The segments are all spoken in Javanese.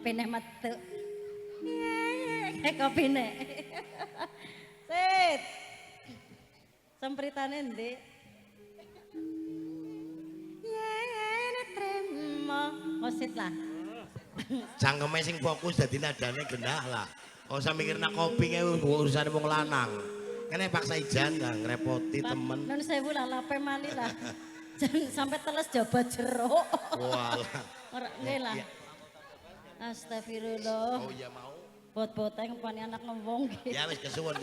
kopine metu. Kopine. Sit. Sempritane ndek. Yen tremo. Oh sit lah. Cangkeme sing fokus dadi nadane genah lah. Ora usah mikirna kopi kae urusane wong lanang. Kene paksa ijan lah ngrepoti temen. Nun sewu lah lape mali lah. Jangan sampai teles jaba jeruk. Walah. Ora nggih lah. Astagfirullah. Oh iya mau. Bot-bote ngepani anak ngewong nggih. Ya wis kesuwun.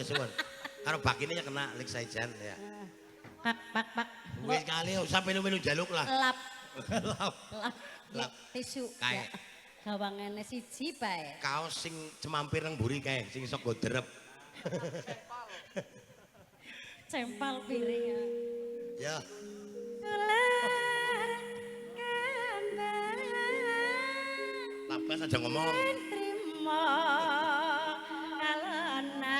Karo bakine kena lik saijan ya. Pak. Wis kali sampe melu jaluk lah. Lap. Lap. Tisu. Kae. Gawangane siji bae. Kaos sing cemampir nang mburi kae sing sok godrep. Cempal piring. Ya. Labas aja ngomong. Trimo kalana.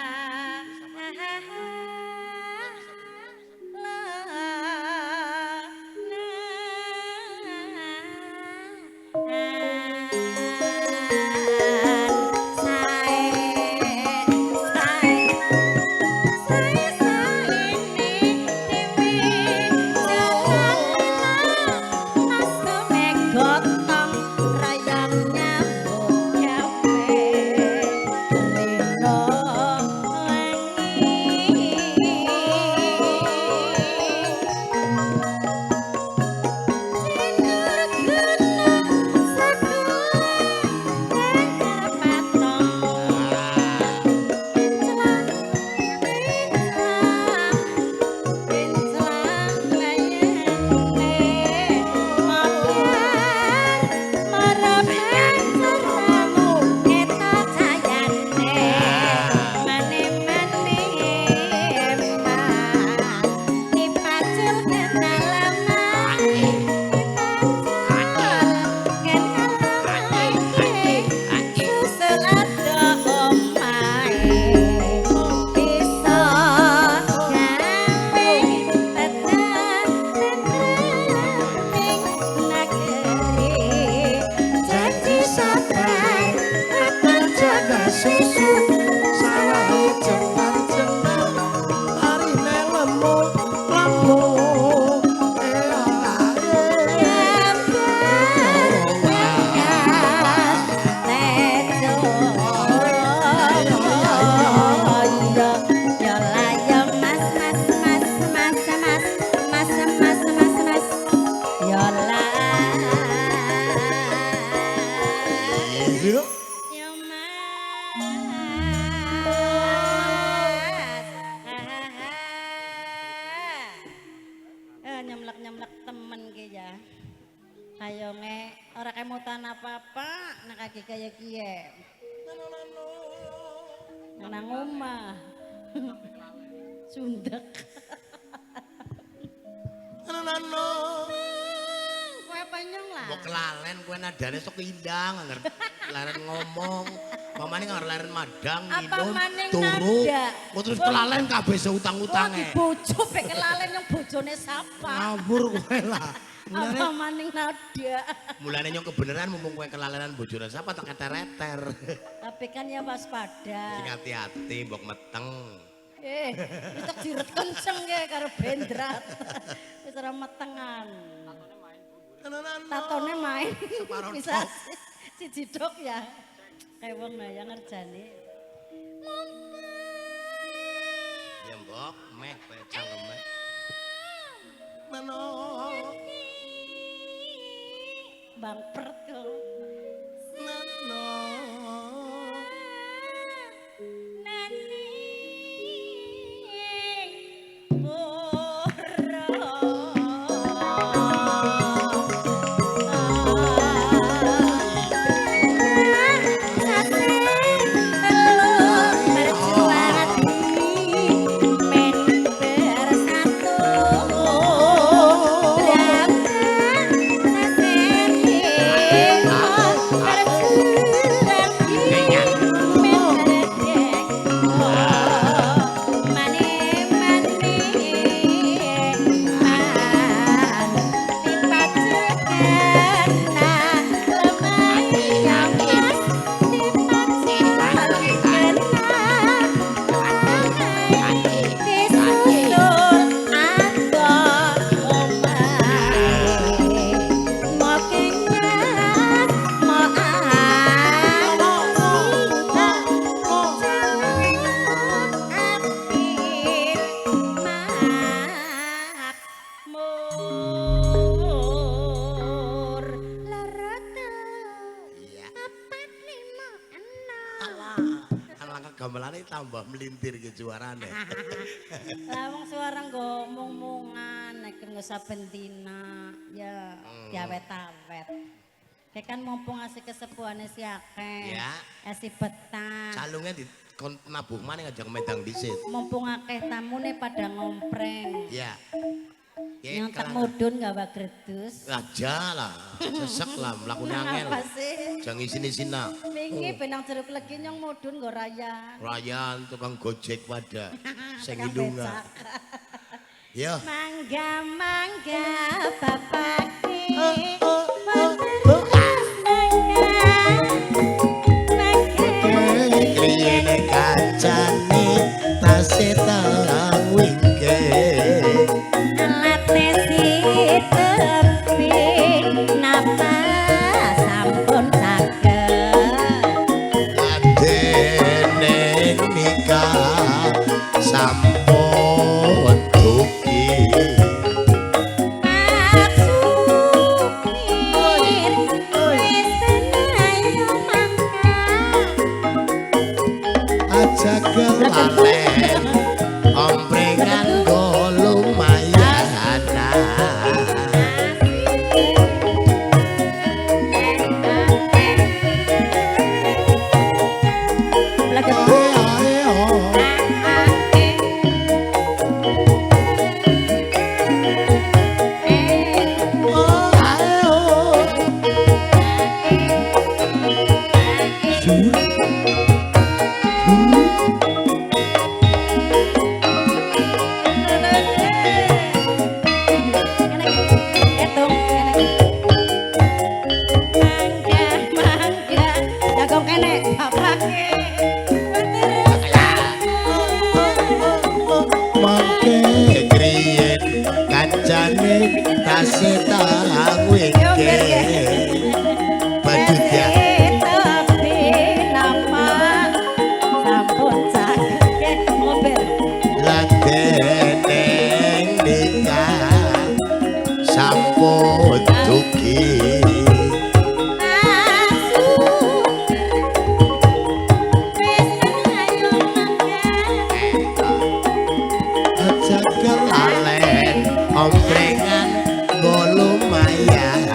Gotong rayangnya nyemlek-nyemlek temen ki ya. Hayonge ora kemutan apa-apa nek kaki kaya kiye. Nang omah. Sundek. Nano. Kowe penyong lah. Mbok kelalen kowe nadane sok ilang anger laren ngomong. Pamane ngar laren madang minum turu. Kok terus kelalen kabeh seutang-utange. Bojo pek kelalen yang bojone sapa? Ngawur kowe lah. Apa maning nada. Mulane nyong kebeneran mumpung kowe kelalenan bojone sapa tak keter-eter. Tapi kan ya waspada. Sing hati-hati mbok meteng. Wis tak jiret kenceng ya karo bendrat. Wis ora metengan. Tatone main. Bisa siji dok ya. Kayak wong ya ngerjani. Ya mbok meh kowe cangkeme. Mano. Bang pert kok. Nano. tambah melintir ke juarane. Lah wong suara nggo mung-mungan nek nggo saben dina ya diawet-awet. Kayak kan mumpung asih kesepuhane si akeh. Ya. Asih betah. Calungnya di kon nabuh maneh ngajak medang disit. Mumpung akeh tamune pada ngompreng. Ya. Nyontek mudun gawa gredus. Aja lah, sesek lah, melakukan angel. Apa sih? Jangan isin-isina. Wingi benang jeruk legi nyong mudun nggo rayan. Rayan tukang gojek pada. Sing Tukang hidungan. becak. Ya. Mangga bapake. Kriyene kancane tasih tarang wingke. Alate si tepi napa sampun saged. Adene nikah sampun duki. Aja kelalen omprengan go lumayan. Mangke kriyen kancane tasih tarang wingke. Badut ya. Ladeneng nikah sampun duki. Aja kelalen omprengan go lumayan.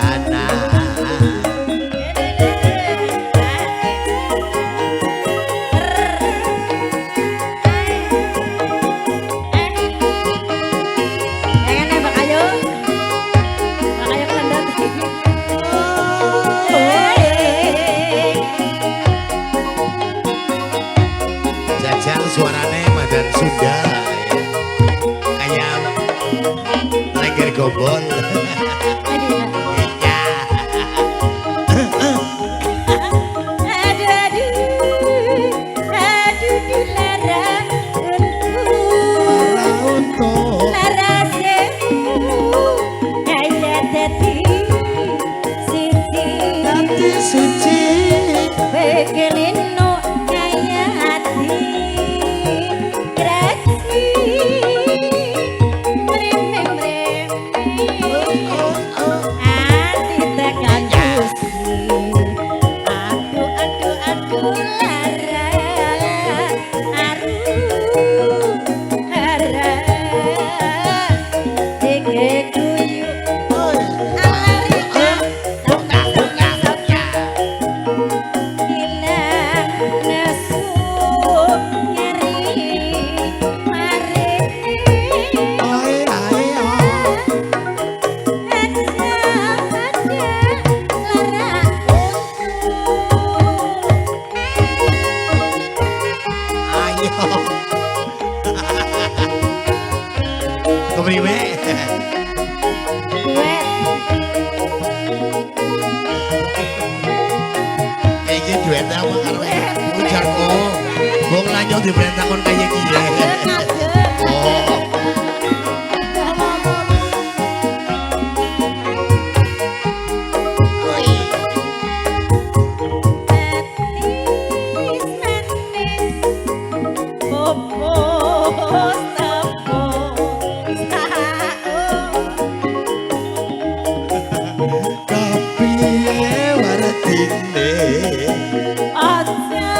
Jajal suarane Madan Sunda kayak leger gobol. Ya. Suci Pekelino kaya hati kreasi mreme hati tekan gusti aduh lara aru hara dike kuyu alari kepriwe? Iki duet apa karo ujarku. Wong lanyo diperintah kon kaya kiye. Oh. Kapiye waratine. Aja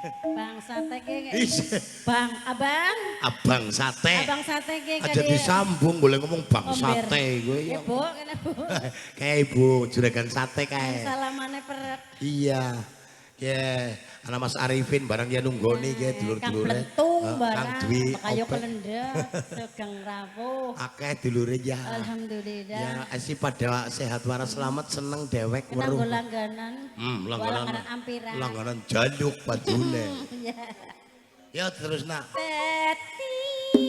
Bang sate ki. Isih. Bang, abang. Abang sate. Abang sate ki Aja disambung boleh ngomong bang sate gue ya. Ibu, kene Bu. Kayak ibu juragan sate kayak. Salamane perek. Iya. Ya, anak Mas Arifin barang ya nunggoni kayak Kang dulur-dulure. Blentung Kang barang. Dwi. Kayu kelendek, sugeng rawuh. Akeh dulure ya. Alhamdulillah. Ya, asi pada sehat waras selamat seneng dewek Kenanggo weruh. langganan. Langganan ampiran. Langganan jaluk padune. Ya. Ya terus nak. Tetis.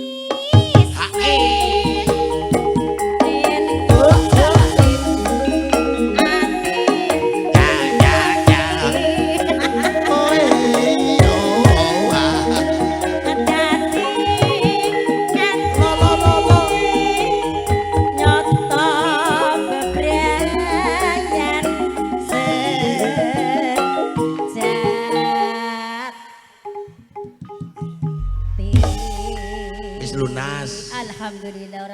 Hae. Lunas. Alhamdulillah ora